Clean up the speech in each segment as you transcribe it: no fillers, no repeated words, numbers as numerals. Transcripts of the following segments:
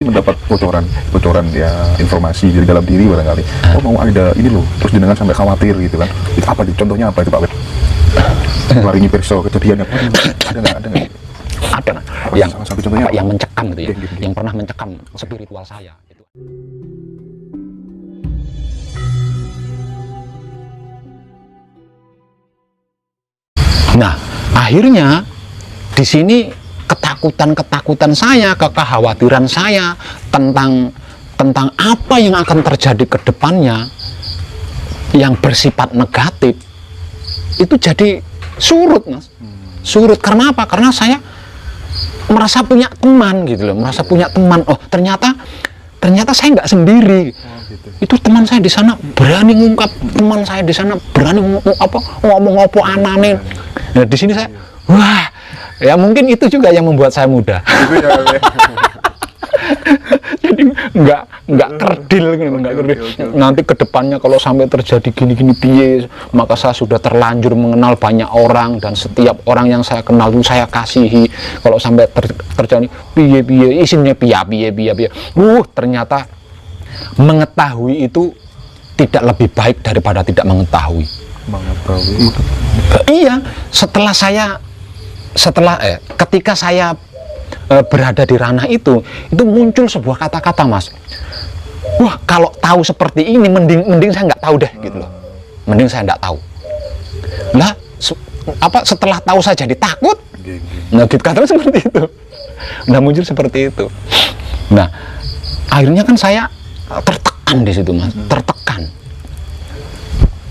mendapat bocoran ya informasi dari dalam diri barangkali. Oh mau ada ini loh, terus jenengan sampai khawatir gitu kan. Itu apa itu? Contohnya apa itu Pak Web? Laringi perso kejadiannya. Ada nggak? Ada yang salah satu contohnya yang mencekam gitu ya, Gini. yang pernah mencekam spiritual saya itu. Nah, akhirnya di sini ketakutan saya, kekhawatiran saya tentang apa yang akan terjadi ke depannya yang bersifat negatif itu jadi surut, Mas. Surut karena apa? Karena saya merasa punya teman gitu loh, merasa punya teman. Oh, ternyata saya nggak sendiri. gitu. Itu teman saya di sana berani ngungkap, teman saya di sana berani ngomong apa anane. Nah, di sini saya wah, ya mungkin itu juga yang membuat saya mudah. Itu ya, Jadi nggak kerdil gitu, nggak kerdil. Nanti kedepannya kalau sampai terjadi gini piye, maka saya sudah terlanjur mengenal banyak orang dan setiap orang yang saya kenal itu saya kasihi. Kalau sampai terjadi piye isinya piye. Ternyata mengetahui itu tidak lebih baik daripada tidak mengetahui. Iya, ketika saya berada di ranah itu muncul sebuah kata-kata, Mas. Wah, kalau tahu seperti ini mending saya nggak tahu deh gitu loh. Mending saya nggak tahu. Lah, setelah tahu saya jadi takut. Nah, gitu katanya seperti itu. Nah, muncul seperti itu. Nah, akhirnya kan saya tertekan di situ, Mas. Tertekan.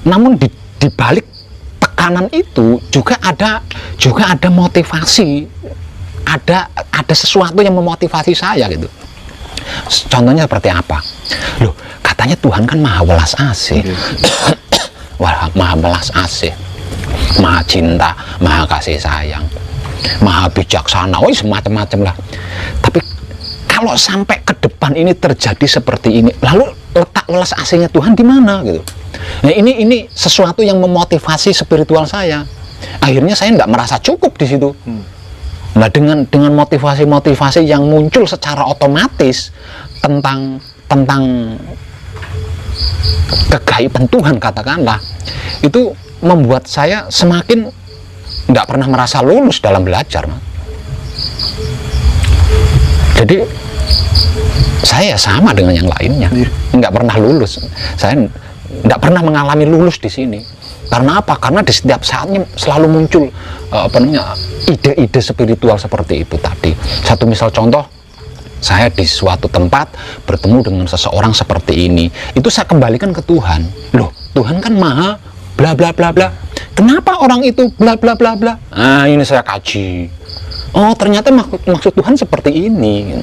Namun di balik tekanan itu juga ada motivasi. Ada sesuatu yang memotivasi saya gitu. Contohnya seperti apa? Loh, katanya Tuhan kan maha welas asih. Maha welas asih, maha cinta, maha kasih sayang, maha bijaksana, semacam-macam lah. Tapi kalau sampai ke depan ini terjadi seperti ini, lalu letak welas asihnya Tuhan di mana gitu? Nah, ini sesuatu yang memotivasi spiritual saya. Akhirnya saya nggak merasa cukup di situ. Nah, dengan motivasi-motivasi yang muncul secara otomatis tentang kegaiban Tuhan katakanlah, itu membuat saya semakin nggak pernah merasa lulus dalam belajar, Mas. Jadi saya sama dengan yang lainnya, nggak pernah lulus. Saya nggak pernah mengalami lulus di sini. Karena apa? Karena di setiap saatnya selalu muncul ide-ide spiritual seperti itu tadi. Satu misal contoh, saya di suatu tempat bertemu dengan seseorang seperti ini. Itu saya kembalikan ke Tuhan. Loh, Tuhan kan maha bla bla bla bla. Kenapa orang itu bla bla bla bla? Nah, ini saya kaji. Oh, ternyata maksud Tuhan seperti ini.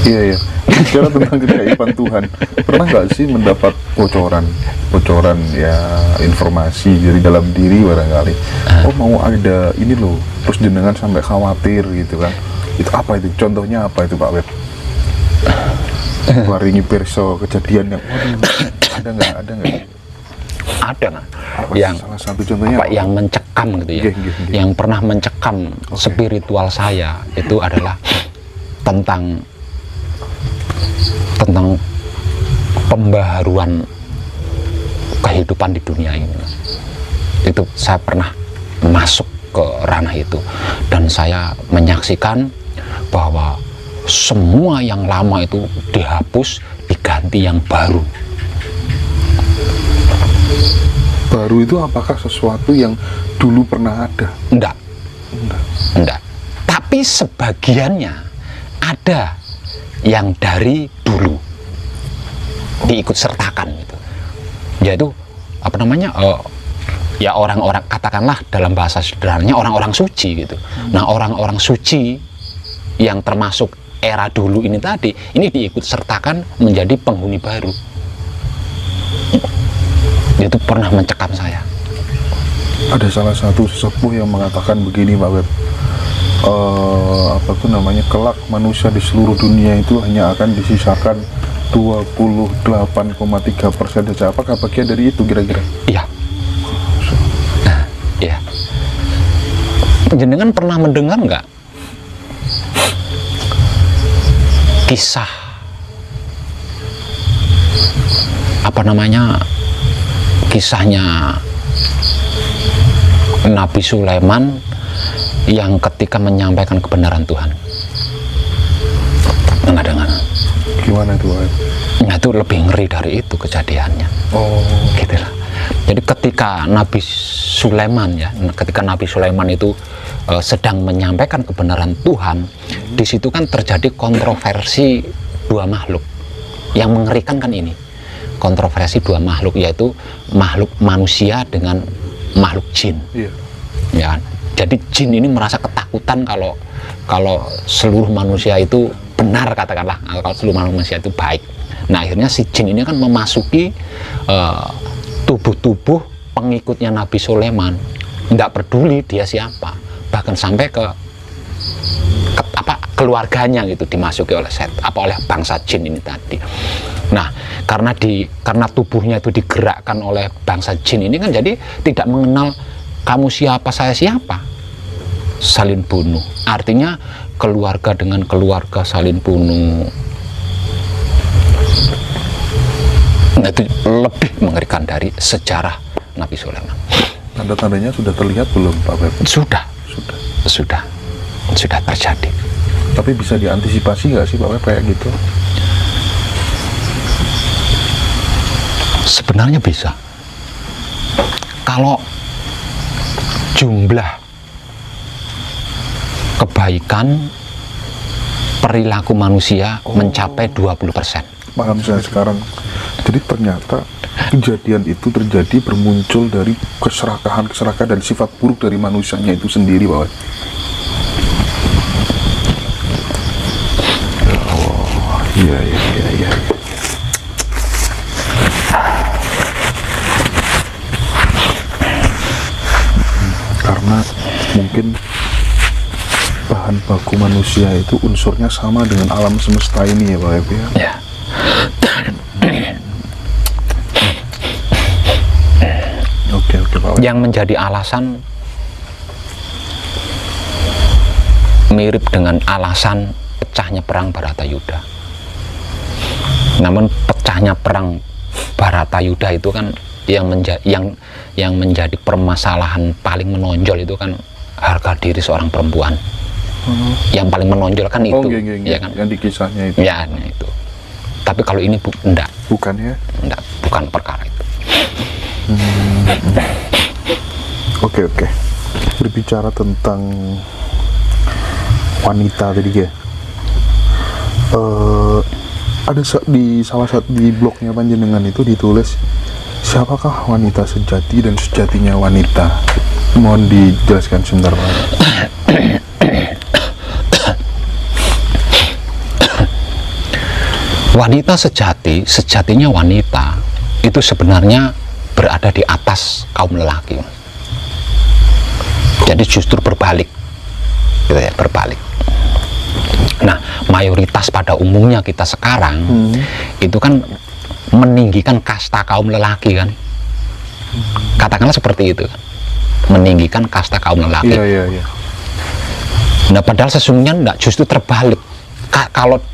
Iya. Bicara tentang keajaiban Tuhan, pernah nggak sih mendapat bocoran ya informasi dari dalam diri barangkali? Oh mau ada ini loh, terus jenengan sampai khawatir gitu kan? Itu apa itu? Contohnya apa itu Pak Web? Laringi perso kejadian yang ada nggak? Ada nggak? Yang salah satu contohnya apa? Yang mencekam gitu ya? Yang pernah mencekam spiritual saya itu adalah tentang pembaharuan kehidupan di dunia ini. Itu saya pernah masuk ke ranah itu dan saya menyaksikan bahwa semua yang lama itu dihapus, diganti yang baru. Baru itu apakah sesuatu yang dulu pernah ada? Enggak. Tapi sebagiannya ada yang dari dulu diikut sertakan gitu. Yaitu ya orang-orang, katakanlah dalam bahasa sederhananya orang-orang suci gitu. Nah, orang-orang suci yang termasuk era dulu ini tadi, ini diikut sertakan menjadi penghuni baru. Itu pernah mencekam saya. Ada salah satu sesepuh yang mengatakan begini Pak Web, kelak manusia di seluruh dunia itu hanya akan disisakan 28,3% saja. Apakah bagian dari itu kira-kira? Iya. Iya. Jenengan pernah mendengar nggak kisah kisahnya Nabi Sulaiman yang ketika menyampaikan kebenaran Tuhan. Dengar. Gimana itu? Nah, itu lebih ngeri dari itu kejadiannya. Oh, Gitu lah. Jadi ketika Nabi Sulaiman itu sedang menyampaikan kebenaran Tuhan, di situ kan terjadi kontroversi dua makhluk. Yang mengerikan kan ini, kontroversi dua makhluk, yaitu makhluk manusia dengan makhluk jin. iya. Ya, jadi jin ini merasa ketakutan kalau seluruh manusia itu benar, katakanlah, kalau seluruh manusia itu baik. Nah, akhirnya si jin ini kan memasuki tubuh-tubuh pengikutnya Nabi Sulaiman, tidak peduli dia siapa, bahkan sampai ke keluarganya gitu, dimasuki oleh oleh bangsa jin ini tadi. Nah, karena tubuhnya itu digerakkan oleh bangsa jin ini kan, jadi tidak mengenal kamu siapa, saya siapa, saling bunuh. Artinya keluarga dengan keluarga saling bunuh. Nah, itu lebih mengerikan dari sejarah Nabi Sulaiman. Tanda-tandanya sudah terlihat belum, Pak Beb? Sudah terjadi. Tapi bisa diantisipasi nggak sih, Pak Beb, kayak gitu? Sebenarnya bisa. Kalau jumlah kebaikan perilaku manusia mencapai 20%. Paham saya sekarang. Jadi ternyata kejadian itu terjadi bermuncul dari keserakahan dan sifat buruk dari manusianya itu sendiri, Pak. Ya Allah, iya. Karena mungkin bahan baku manusia itu unsurnya sama dengan alam semesta ini, ya Pak Epi, ya. Ya. Oke, Pak. Yang menjadi alasan mirip dengan alasan pecahnya perang Baratayuda. Namun pecahnya perang Baratayuda itu kan yang menjadi permasalahan paling menonjol itu kan harga diri seorang perempuan. Yang paling menonjol kan itu, ya kan? Yang di kisahnya itu. Ya, itu. Tapi kalau ini enggak. Bukan ya? Enggak, bukan perkara itu. Oke. Berbicara tentang wanita tadi ya. Ada di salah satu di blognya Panjenengan itu ditulis, siapakah wanita sejati dan sejatinya wanita? Mohon dijelaskan sebentar, Pak. Wanita sejatinya wanita itu sebenarnya berada di atas kaum lelaki. Jadi justru berbalik, gitu ya, berbalik. Nah, mayoritas pada umumnya kita sekarang itu kan meninggikan kasta kaum lelaki kan, katakanlah seperti itu kan, meninggikan kasta kaum lelaki. Iya. Nah, padahal sesungguhnya enggak, justru terbalik.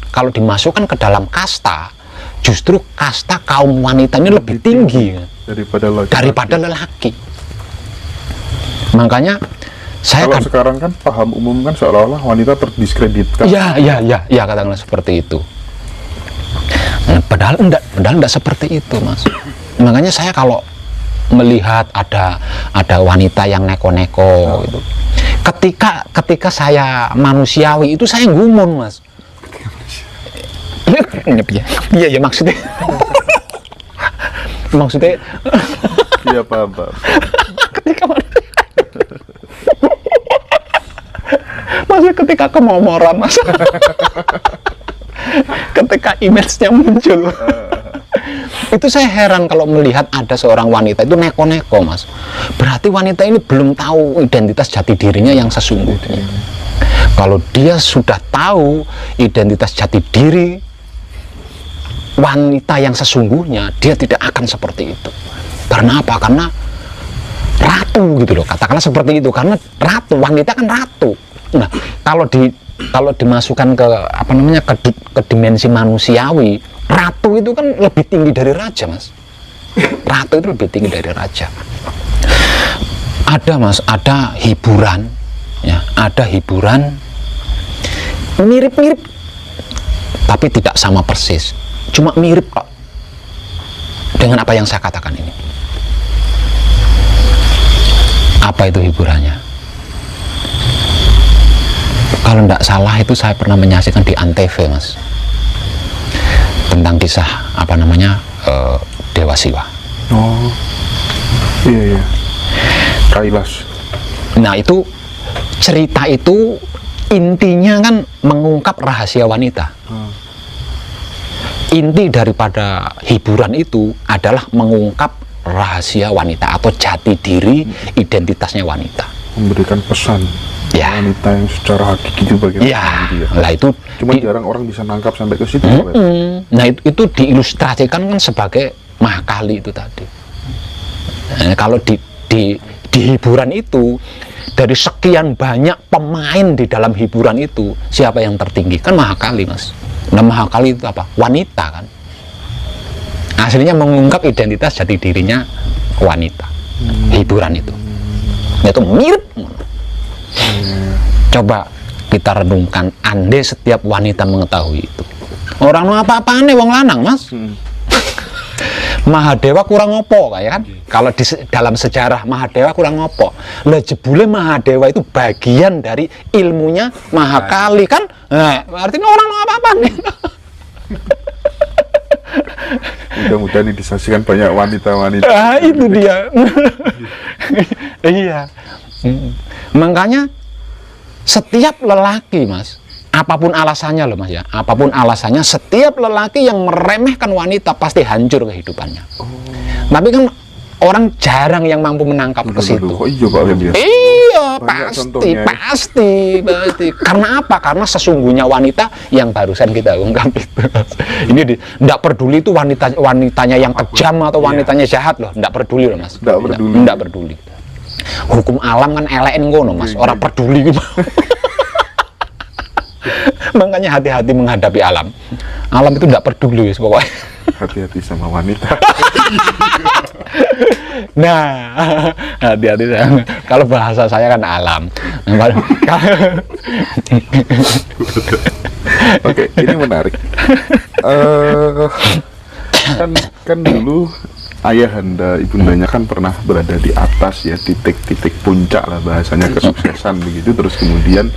Kalau dimasukkan ke dalam kasta, justru kasta kaum wanita ini lebih tinggi daripada lelaki. Makanya kalau sekarang kan paham umum kan seolah-olah wanita terdiskreditkan. Ya, katakanlah seperti itu. Nah, padahal enggak seperti itu, Mas. Makanya saya kalau melihat ada wanita yang neko-neko gitu, ketika saya manusiawi itu saya gumun, Mas. Iya maksudnya. Iya, paham. Ketika kemomoran, Mas. Ketika image-nya muncul. Itu saya heran kalau melihat ada seorang wanita itu neko-neko, Mas. Berarti wanita ini belum tahu identitas jati dirinya yang sesungguhnya. Kalau dia sudah tahu identitas jati diri wanita yang sesungguhnya, dia tidak akan seperti itu. Karena apa? Karena ratu gitu loh, katakanlah seperti itu. Karena ratu, wanita kan ratu. Nah, kalau kalau dimasukkan ke apa namanya ke dimensi manusiawi, ratu itu kan lebih tinggi dari raja, Mas. Ratu itu lebih tinggi dari raja. Ada, Mas, ada hiburan, ya, ada hiburan mirip-mirip, tapi tidak sama persis, cuma mirip kok dengan apa yang saya katakan ini. Apa itu hiburannya? Kalau tidak salah itu saya pernah menyaksikan di Antv, Mas, tentang kisah apa namanya Dewa Siwa. Oh, iya. Kailas. Nah, itu cerita itu intinya kan mengungkap rahasia wanita. Inti daripada hiburan itu adalah mengungkap rahasia wanita atau jati diri, identitasnya wanita. Memberikan pesan wanita yang secara hakiki itu bagaimana dia. Lah itu cuma jarang orang bisa nangkap sampai ke situ. Nah, itu diilustrasikan kan sebagai Mahakali itu tadi. Nah, kalau di hiburan itu, dari sekian banyak pemain di dalam hiburan itu, siapa yang tertinggi? Kan Mahakali, Mas. Nah, Mahakali itu apa? Wanita kan. Aslinya mengungkap identitas jati dirinya wanita. Hiburan itu. Itu mirip. Coba kita renungkan, andai setiap wanita mengetahui itu. Orang apa-apaan wong lanang, Mas. Mahadewa kurang opo kayak kan? Kalau di dalam sejarah Mahadewa kurang opo. Lah jebule Mahadewa itu bagian dari ilmunya Mahakali kan? Nah, artinya orang apa-apa nih. Mudah-mudahan ini disaksikan banyak wanita-wanita. Ah, itu dia. Iya. Makanya setiap lelaki, Mas, apapun alasannya loh, Mas, ya, apapun alasannya, setiap lelaki yang meremehkan wanita pasti hancur kehidupannya. Tapi kan orang jarang yang mampu menangkap ke situ. Kok iya, Pak Lem, ya? Iya, Banyak pasti. Karena apa? Karena sesungguhnya wanita yang barusan kita ungkap itu. Ini tidak peduli itu wanitanya yang kejam atau wanitanya jahat loh, tidak peduli loh, Mas. Tidak peduli. Hukum alam kan elekin ngono, Mas. Orang peduli gitu. Makanya hati-hati menghadapi alam. Alam itu tidak peduli pokoknya. Hati-hati sama wanita. Nah, hati-hati. Kalau bahasa saya kan alam. Oke, ini menarik. Kan dulu ayahanda ibundanya kan pernah berada di atas ya, titik-titik puncak lah bahasanya, kesuksesan begitu, terus kemudian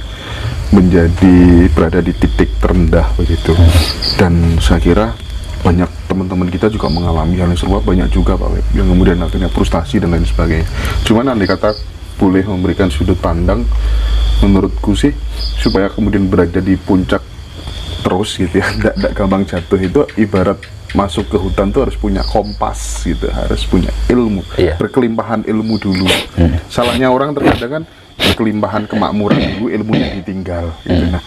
menjadi berada di titik terendah begitu. Dan saya kira banyak teman-teman kita juga mengalami hal yang serupa, banyak juga Pak Web yang kemudian akhirnya frustasi dan lain sebagainya. Cuman andai kata boleh memberikan sudut pandang, menurutku sih supaya kemudian berada di puncak terus gitu ya, tidak gampang jatuh, itu ibarat masuk ke hutan tuh harus punya kompas gitu, harus punya ilmu, berkelimpahan ilmu dulu. Salahnya orang terkadang kan berkelimpahan kemakmuran dulu, ilmunya ditinggal gitu. Nah,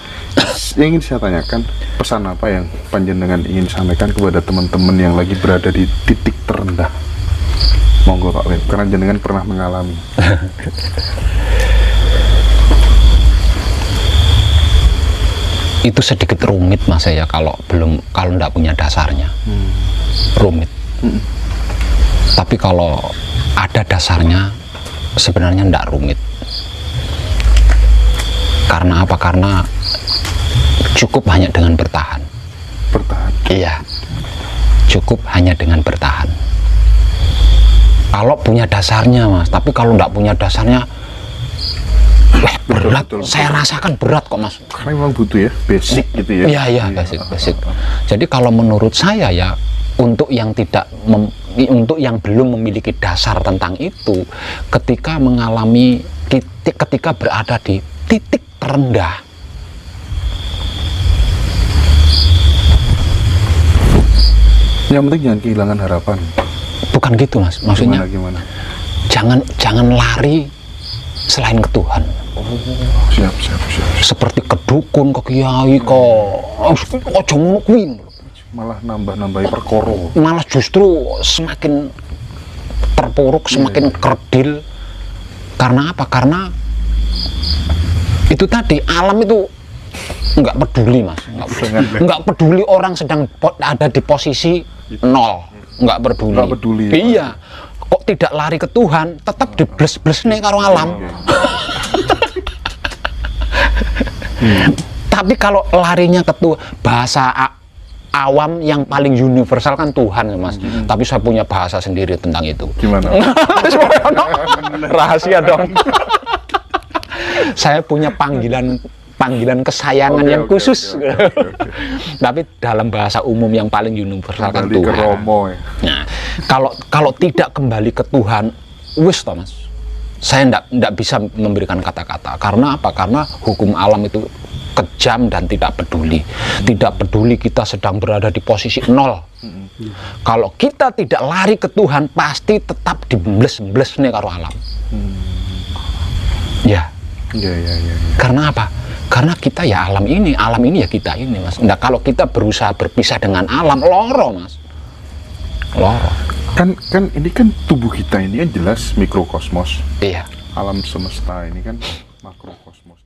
yang ingin saya tanyakan, pesan apa yang panjenengan ingin sampaikan kepada teman-teman yang lagi berada di titik terendah? Monggo Pak Web, karena jenengan pernah mengalami. Itu sedikit rumit, Mas, ya, kalau nggak punya dasarnya. Rumit. Tapi kalau ada dasarnya sebenarnya nggak rumit. Karena apa? Karena cukup hanya dengan bertahan. Iya, cukup hanya dengan bertahan. Kalau punya dasarnya, Mas. Tapi kalau nggak punya dasarnya, berat. Betul. Saya rasakan berat kok, Mas. Karena memang butuh ya basic gitu ya. Iya, basic. Jadi kalau menurut saya ya, untuk yang untuk yang belum memiliki dasar tentang itu, ketika berada di titik terendah, yang penting jangan kehilangan harapan. Bukan gitu, Mas. Maksudnya gimana? Jangan lari selain ke Tuhan. Siap. Seperti ke dukun, ke kiai, ojo ngono kuwi. Malah nambah-nambahi perkara. Malah justru semakin terpuruk, semakin kerdil. Karena apa? Karena itu tadi, alam itu nggak peduli mas, nggak peduli orang sedang ada di posisi nol, nggak peduli. Nggak peduli. Iya, kok tidak lari ke Tuhan, tetap dibles-bles nih karo alam. Tapi kalau larinya ke Tuhan, bahasa awam yang paling universal kan Tuhan ya mas. Tapi saya punya bahasa sendiri tentang itu. Gimana? Rahasia dong. Saya punya panggilan kesayangan yang khusus. Tapi dalam bahasa umum yang paling universal kan Kembali Tuhan. ke Romo ya. Nah, kalau tidak kembali ke Tuhan, wis toh mas. Saya ndak bisa memberikan kata-kata. Karena apa? Karena hukum alam itu kejam dan tidak peduli. Tidak peduli kita sedang berada di posisi nol. Kalau kita tidak lari ke Tuhan, pasti tetap dibles-bles nih karo alam. Ya. Iya. Karena apa? Karena kita ya alam ini ya kita ini mas. Nah, kalau kita berusaha berpisah dengan alam, loro mas. Loro. Kan ini kan tubuh kita ini kan jelas mikrokosmos. Iya. Alam semesta ini kan makrokosmos.